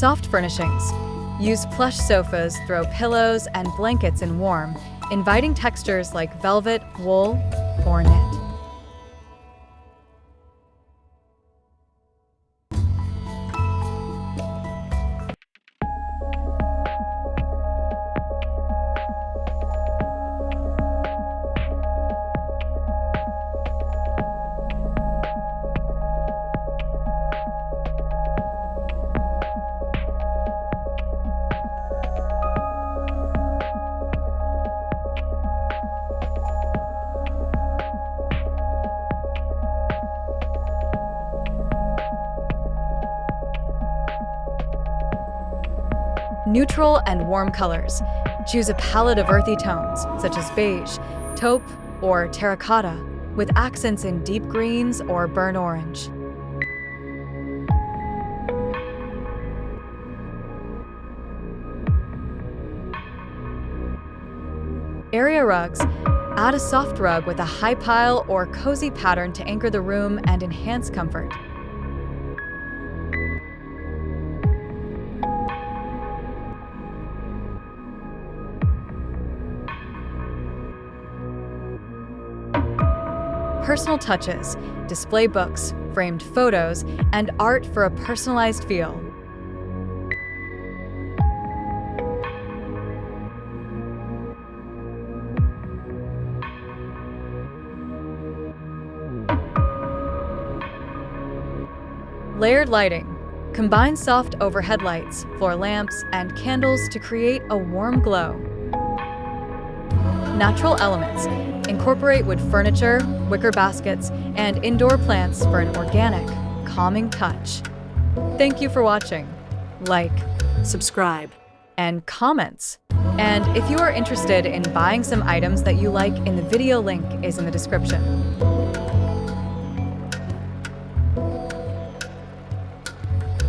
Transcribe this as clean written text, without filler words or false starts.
Soft furnishings. Use plush sofas, throw pillows and blankets in warm, inviting textures like velvet, wool, or knit. Neutral and warm colors. Choose a palette of earthy tones, such as beige, taupe, or terracotta, with accents in deep greens or burnt orange. Area rugs. Add a soft rug with a high pile or cozy pattern to anchor the room and enhance comfort. Personal touches, display books, framed photos, and art for a personalized feel. Layered lighting. Combine soft overhead lights, floor lamps, and candles to create a warm glow. Natural elements. Incorporate wood furniture, wicker baskets, and indoor plants for an organic, calming touch. Thank you for watching. Like, Subscribe. and comments. And if you are interested in buying some items that you like, the video link is in the description.